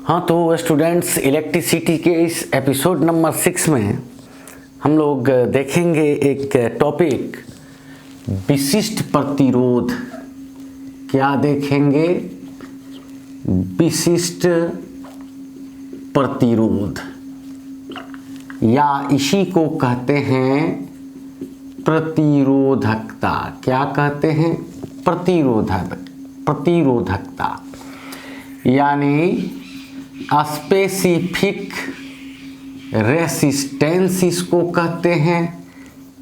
हाँ, तो students, electricity के इस एपिसोड नंबर 6 में हम लोग देखेंगे एक टॉपिक, विशिष्ट प्रतिरोध। क्या देखेंगे? विशिष्ट प्रतिरोध, या इसी को कहते हैं प्रतिरोधकता। क्या कहते हैं? प्रतिरोधकता, यानी स्पेसिफिक रेसिस्टेंस इसको कहते हैं,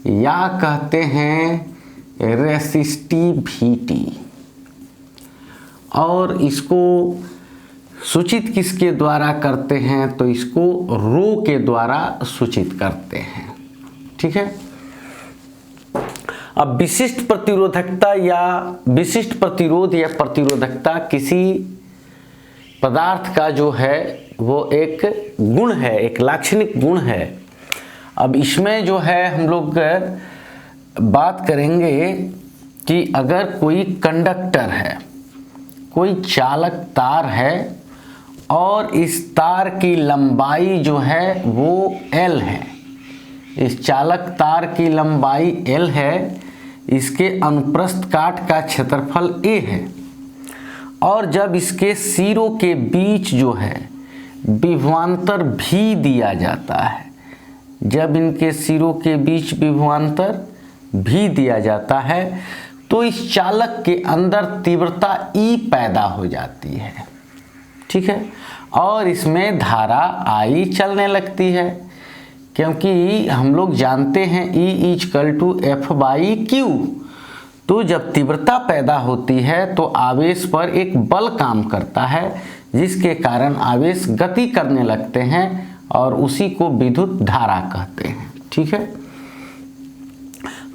या कहते हैं रेसिस्टिविटी। और इसको सूचित किसके द्वारा करते हैं? तो इसको रो के द्वारा सूचित करते हैं। ठीक है। अब विशिष्ट प्रतिरोधकता या विशिष्ट प्रतिरोध या प्रतिरोधकता किसी पदार्थ का जो है वो एक गुण है, एक लाक्षणिक गुण है। अब इसमें जो है हम लोग बात करेंगे कि अगर कोई कंडक्टर है, कोई चालक तार है और इस तार की लंबाई जो है वो L है, इस चालक तार की लंबाई L है, इसके अनुप्रस्थ काट का क्षेत्रफल A है, और जब इसके सिरों के बीच जो है विभवांतर भी दिया जाता है, जब इनके सिरों के बीच विभवांतर भी दिया जाता है तो इस चालक के अंदर तीव्रता E पैदा हो जाती है। ठीक है। और इसमें धारा I चलने लगती है, क्योंकि हम लोग जानते हैं E = F/Q। तो जब तीव्रता पैदा होती है तो आवेश पर एक बल काम करता है, जिसके कारण आवेश गति करने लगते हैं और उसी को विद्युत धारा कहते हैं। ठीक है।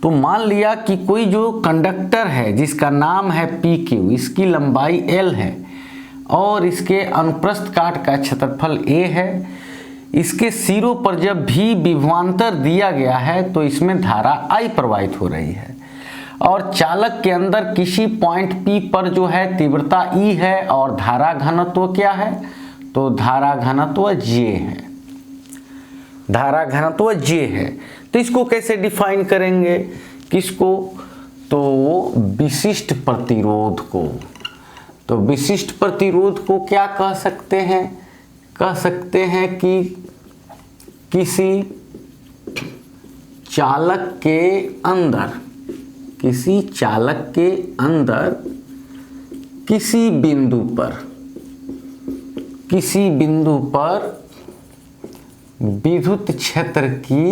तो मान लिया कि कोई जो कंडक्टर है जिसका नाम है PQ, इसकी लंबाई L है और इसके अनुप्रस्थ काट का क्षेत्रफल A है। इसके सिरों पर जब भी विभवांतर दिया गया है तो इसमें धारा I प्रवाहित हो रही है, और चालक के अंदर किसी पॉइंट P पर जो है तीव्रता E है और धारा घनत्व क्या है? तो धारा घनत्व J है। धारा घनत्व J है। तो इसको कैसे डिफाइन करेंगे? किसको? तो विशिष्ट प्रतिरोध को। तो विशिष्ट प्रतिरोध को क्या कह सकते हैं? कह सकते हैं कि किसी चालक के अंदर, किसी चालक के अंदर किसी बिंदु पर विद्युत क्षेत्र की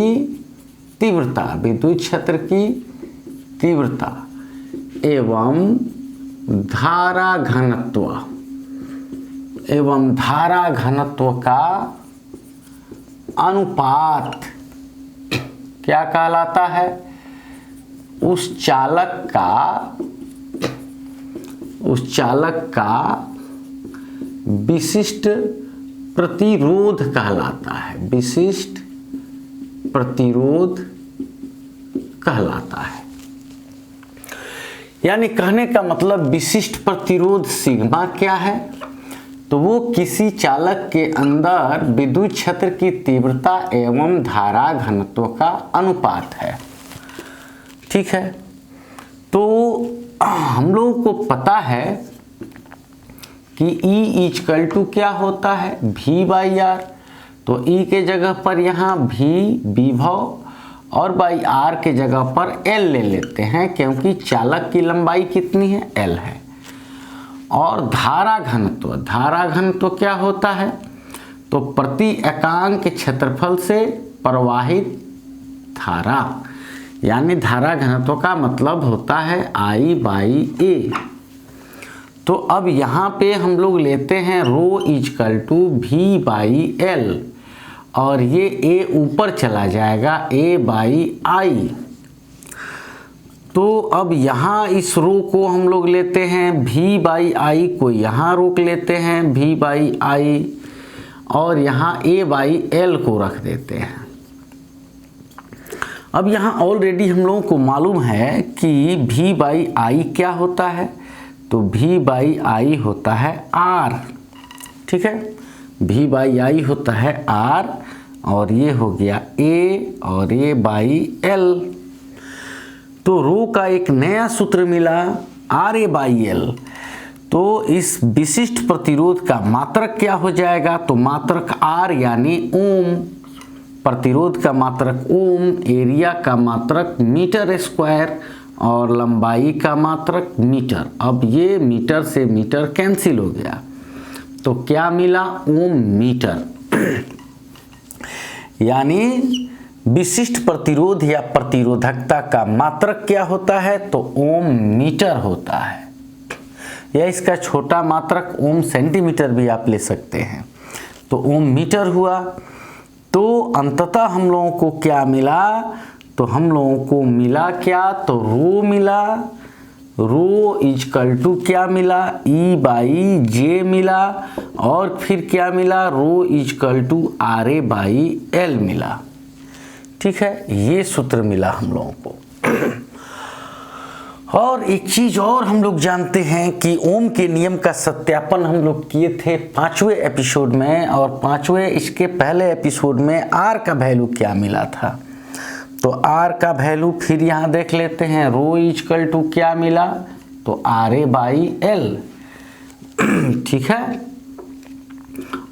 तीव्रता, विद्युत क्षेत्र की तीव्रता एवं धारा घनत्व का अनुपात क्या कहलाता है? उस चालक का विशिष्ट प्रतिरोध कहलाता है। विशिष्ट प्रतिरोध कहलाता है। यानी कहने का मतलब विशिष्ट प्रतिरोध सिग्मा क्या है? तो वो किसी चालक के अंदर विद्युत क्षेत्र की तीव्रता एवं धारा घनत्व का अनुपात है। ठीक है। तो हम लोगों को पता है कि E क्या होता है? V/R। तो E के जगह पर यहाँ V विभव और R के जगह पर L ले लेते हैं, क्योंकि चालक की लंबाई कितनी है? L है। और धारा घनत्व क्या होता है? तो प्रति एकांक क्षेत्रफल से प्रवाहित धारा, यानी धारा घनत्व का मतलब होता है I/A। तो अब यहाँ पे हम लोग लेते हैं ρ V/L, और ये A ऊपर चला जाएगा A/I। तो अब यहाँ इस रो को हम लोग लेते हैं V/I को यहाँ रोक लेते हैं V/I, और यहाँ A/L को रख देते हैं। अब यहाँ ऑलरेडी हम लोगों को मालूम है कि V/I क्या होता है? तो V/I होता है R। ठीक है। V/I होता है R, और ये हो गया A, और ये बाई L। तो रो का एक नया सूत्र मिला RA/L। तो इस विशिष्ट प्रतिरोध का मात्रक क्या हो जाएगा? तो मात्रक R यानी ओम, प्रतिरोध का मात्रक ओम, एरिया का मात्रक मीटर स्क्वायर और लंबाई का मात्रक मीटर। अब ये मीटर से मीटर कैंसिल हो गया, तो क्या मिला? ओम मीटर। यानी विशिष्ट प्रतिरोध या प्रतिरोधकता का मात्रक क्या होता है? तो ओम मीटर होता है, या इसका छोटा मात्रक ओम सेंटीमीटर भी आप ले सकते हैं। तो ओम मीटर हुआ। तो अंततः हम लोगों को क्या मिला? तो हम लोगों को मिला क्या? तो रो मिला। रो इजकल टू क्या मिला? E/J मिला। और फिर क्या मिला? रो इजकल टू RA/L मिला। ठीक है, ये सूत्र मिला हम लोगों को। और एक चीज और हम लोग जानते हैं कि ओम के नियम का सत्यापन हम लोग किए थे 5वें एपिसोड में, और 5वें इसके पहले एपिसोड में R का वैल्यू क्या मिला था। तो R का वैल्यू फिर यहाँ देख लेते हैं। रो इजकल टू क्या मिला? तो RA/L। ठीक है,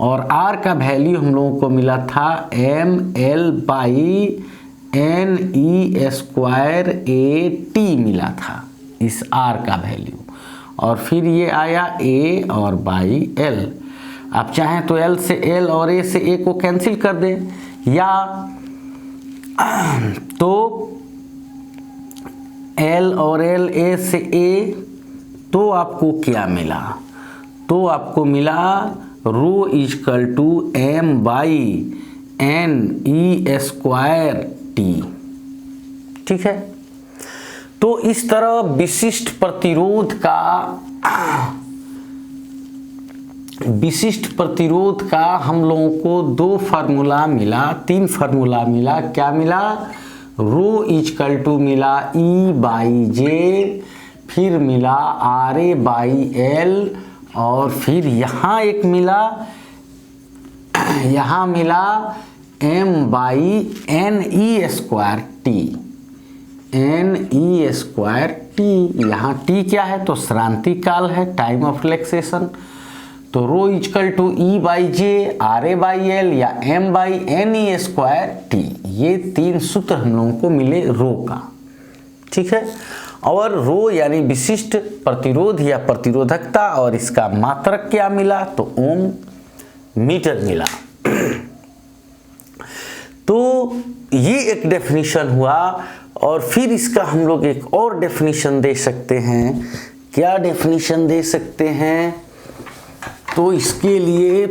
और R का वैल्यू हम लोगों को मिला था mL/NE² मिला था इस R का वैल्यू। और फिर ये आया A और बाई L। आप चाहें तो L से L और A से A को कैंसिल कर दें, या तो L और L A से A, तो आपको क्या मिला? तो आपको मिला रो इजकल टू M/NE²T। ठीक है, तो इस तरह विशिष्ट प्रतिरोध का हम लोगों को 2 फार्मूला मिला, 3 फार्मूला मिला। क्या मिला? रो इजकल टू मिला E/J, फिर मिला RA/L, और फिर यहाँ एक मिला, यहाँ मिला M/NE²T। NE²T, यहाँ T क्या है? तो श्रांति काल है, टाइम ऑफ रिलैक्सेशन। तो रो इजकल टू E/J, RA/L या M/NE²T। ये 3 सूत्र हम लोगों को मिले रो का। ठीक है, और रो यानी विशिष्ट प्रतिरोध या प्रतिरोधकता, और इसका मात्रक क्या मिला? तो ओम मीटर मिला। तो ये एक डेफिनेशन हुआ। और फिर इसका हम लोग एक और डेफिनेशन दे सकते हैं। क्या डेफिनेशन दे सकते हैं? तो इसके लिए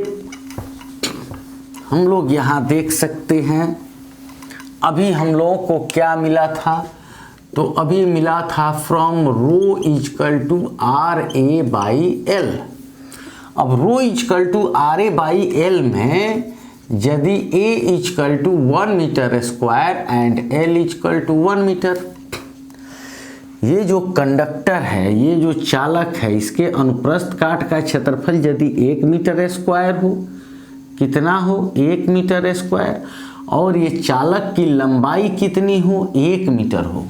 हम लोग यहाँ देख सकते हैं, अभी हम लोगों को क्या मिला था? तो अभी मिला था from row is equal to RA/L। अब रो इजकल टू RA/L में यदि A equal to 1 metre square and L equal to 1 metre, ये जो कंडक्टर है, ये जो चालक है, इसके अनुप्रस्थ काट का क्षेत्रफल यदि 1 मीटर स्क्वायर हो, कितना हो? 1 मीटर स्क्वायर, और ये चालक की लंबाई कितनी हो? 1 मीटर हो,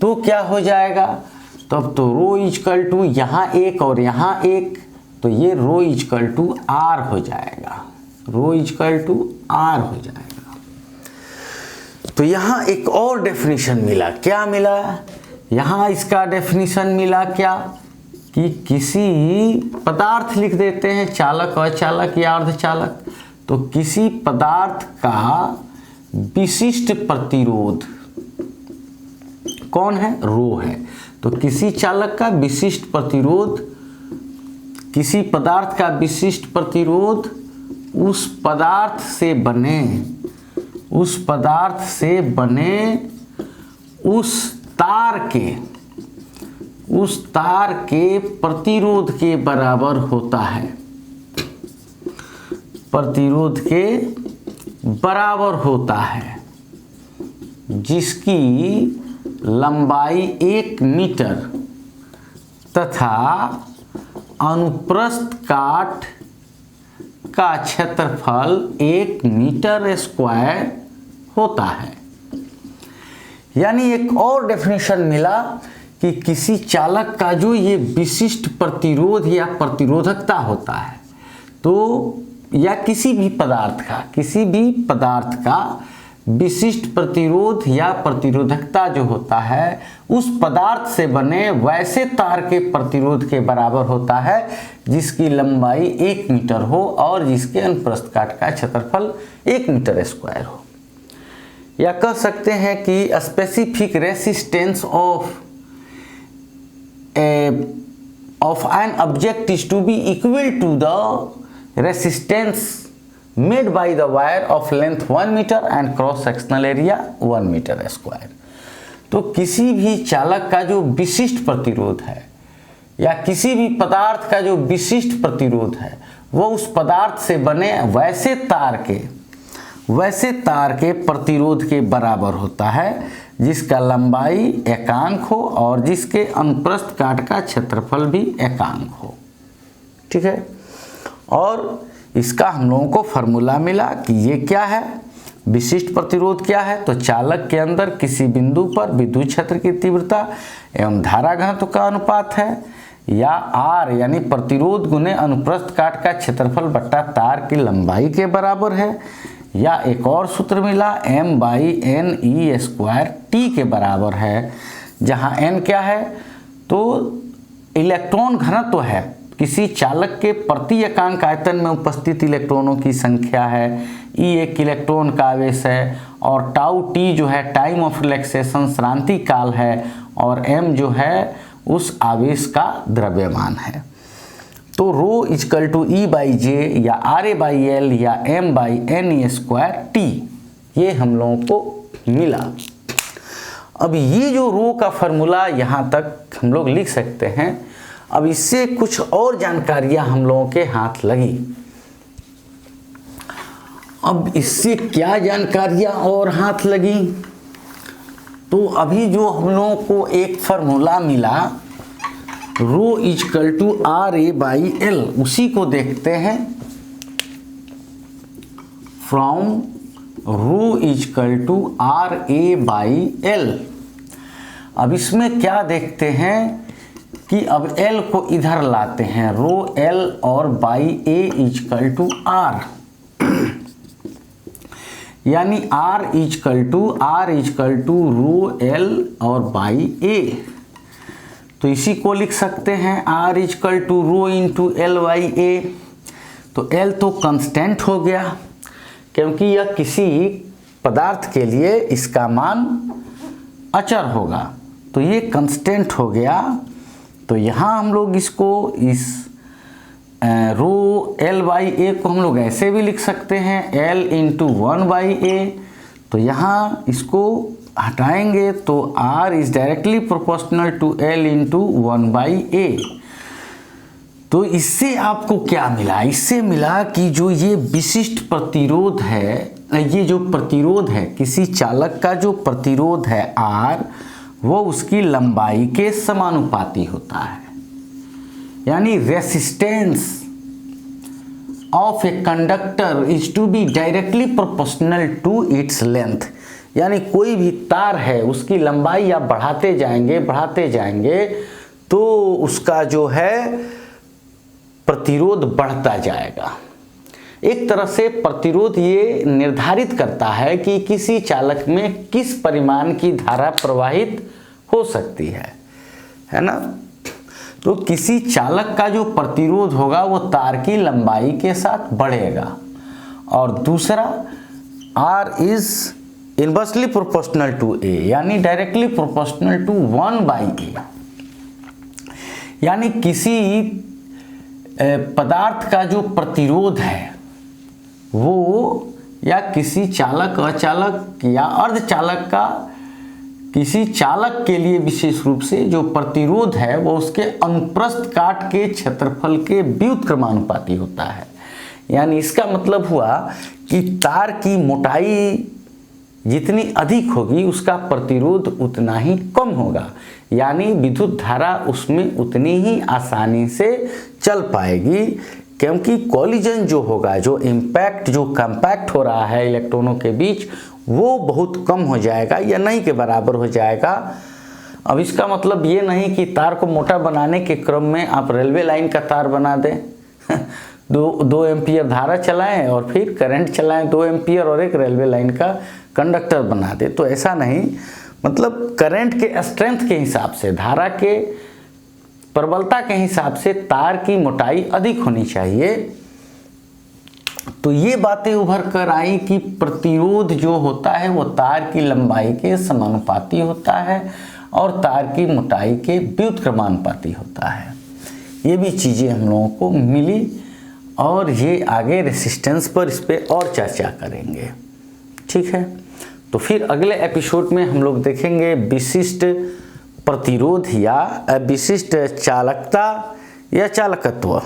तो क्या हो जाएगा? तब तो रो इजकल टू यहाँ 1 और यहाँ 1, तो ये रो इजकल टू R हो जाएगा। रो इजकल टू R हो जाएगा। तो यहाँ एक और डेफिनेशन मिला। क्या मिला? यहाँ इसका डेफिनेशन मिला क्या? कि किसी पदार्थ लिख देते हैं, चालक, अचालक या अर्धचालक। तो किसी पदार्थ का विशिष्ट प्रतिरोध कौन है? रो है। तो किसी चालक का विशिष्ट प्रतिरोध, किसी पदार्थ का विशिष्ट प्रतिरोध उस पदार्थ से बने उस तार के प्रतिरोध के बराबर होता है। प्रतिरोध के बराबर होता है, जिसकी लंबाई 1 मीटर तथा अनुप्रस्थ काट का क्षेत्रफल 1 मीटर स्क्वायर होता है। यानी एक और डेफिनेशन मिला कि किसी चालक का जो ये विशिष्ट प्रतिरोध या प्रतिरोधकता होता है, तो या किसी भी पदार्थ का विशिष्ट प्रतिरोध या प्रतिरोधकता जो होता है उस पदार्थ से बने वैसे तार के प्रतिरोध के बराबर होता है जिसकी लंबाई 1 मीटर हो और जिसके अनुप्रस्थ काट का क्षेत्रफल 1 मीटर स्क्वायर हो। या कह सकते हैं कि specific resistance of an object is to be equal to the resistance made by the wire of length 1 meter and cross sectional area 1 meter square। तो किसी भी चालक का जो विशिष्ट प्रतिरोध है या किसी भी पदार्थ का जो विशिष्ट प्रतिरोध है वो उस पदार्थ से बने वैसे तार के प्रतिरोध के बराबर होता है जिसका लंबाई एकांक हो और जिसके अनुप्रस्थ काट का क्षेत्रफल भी एकांक हो। ठीक है, और इसका हम लोगों को फॉर्मूला मिला कि ये क्या है, विशिष्ट प्रतिरोध क्या है, तो चालक के अंदर किसी बिंदु पर विद्युत क्षेत्र की तीव्रता एवं धारा घनत्व का अनुपात है, या R यानी प्रतिरोध गुने अनुप्रस्थ काट का क्षेत्रफल बट्टा तार की लंबाई के बराबर है, या एक और सूत्र मिला m/n/e² T के बराबर है, जहां n क्या है तो इलेक्ट्रॉन घनत्व है, किसी चालक के प्रति एकांक आयतन में उपस्थित इलेक्ट्रॉनों की संख्या है, E एक इलेक्ट्रॉन का आवेश है, और टाउ T जो है टाइम ऑफ रिलैक्सेशन श्रांति काल है, और m जो है उस आवेश का द्रव्यमान है। तो ρ = E/J या RA/L या m/n² T ये हम लोगों को मिला। अब ये जो ρ का फॉर्मूला यहाँ तक हम लोग लिख सकते हैं। अब इससे कुछ और जानकारियाँ हम लोगों के हाथ लगी। अब इससे क्या जानकारियाँ और हाथ लगी, तो अभी जो हम लोगों को एक फॉर्मूला मिला ρ = RA/L, उसी को देखते हैं। From ρ = RA/L। अब इसमें क्या देखते हैं कि अब L को इधर लाते हैं, ρL और A = R, यानी R = ρL और A। तो इसी को लिख सकते हैं R = ρ × L/A। तो L तो कांस्टेंट हो गया क्योंकि यह किसी पदार्थ के लिए इसका मान अचर होगा, तो ये कांस्टेंट हो गया। तो यहाँ हम लोग इसको इस ρL/A को हम लोग ऐसे भी लिख सकते हैं L × 1/A। तो यहाँ इसको हटाएंगे तो R is directly proportional to L × 1/A। तो इससे आपको क्या मिला, इससे मिला कि जो ये विशिष्ट प्रतिरोध है, ये जो प्रतिरोध है किसी चालक का जो प्रतिरोध है R, वो उसकी लंबाई के समानुपाती होता है। यानी resistance of a conductor is to be directly proportional to its length. यानी कोई भी तार है उसकी लंबाई आप बढ़ाते जाएंगे तो उसका जो है प्रतिरोध बढ़ता जाएगा। एक तरह से प्रतिरोध ये निर्धारित करता है कि किसी चालक में किस परिमाण की धारा प्रवाहित हो सकती है ना। तो किसी चालक का जो प्रतिरोध होगा वो तार की लंबाई के साथ बढ़ेगा। और दूसरा R is inversely proportional to A, यानी डायरेक्टली प्रोपोर्शनल टू 1/A। यानी किसी पदार्थ का जो प्रतिरोध है वो या किसी चालक, अचालक या अर्धचालक का किसी चालक के लिए विशेष रूप से जो प्रतिरोध है वो उसके अनुप्रस्थ काट के क्षेत्रफल के व्युत्क्रमानुपाती होता है। यानी इसका मतलब हुआ कि तार की मोटाई जितनी अधिक होगी उसका प्रतिरोध उतना ही कम होगा, यानी विद्युत धारा उसमें उतनी ही आसानी से चल पाएगी। क्योंकि कॉलिजन जो होगा, जो इम्पैक्ट, जो कंपैक्ट हो रहा है इलेक्ट्रॉनों के बीच, वो बहुत कम हो जाएगा या नहीं के बराबर हो जाएगा। अब इसका मतलब ये नहीं कि तार को मोटा बनाने के क्रम में आप रेलवे लाइन का तार बना दें, 2 एम्पियर धारा चलाएं और फिर करंट चलाएं 2 एम्पियर और एक रेलवे लाइन का कंडक्टर बना दें। तो ऐसा नहीं, मतलब करंट के स्ट्रेंथ के हिसाब से, धारा के प्रबलता के हिसाब से तार की मोटाई अधिक होनी चाहिए। तो ये बातें उभर कर आई कि प्रतिरोध जो होता है वो तार की लंबाई के समानुपाती होता है और तार की मोटाई के व्युत्क्रमानुपाती होता है। ये भी चीज़ें हम लोगों को मिली और ये आगे रेसिस्टेंस पर इस पर और चर्चा करेंगे। ठीक है, तो फिर अगले एपिसोड में हम लोग देखेंगे विशिष्ट प्रतिरोध या विशिष्ट चालकता या चालकत्व।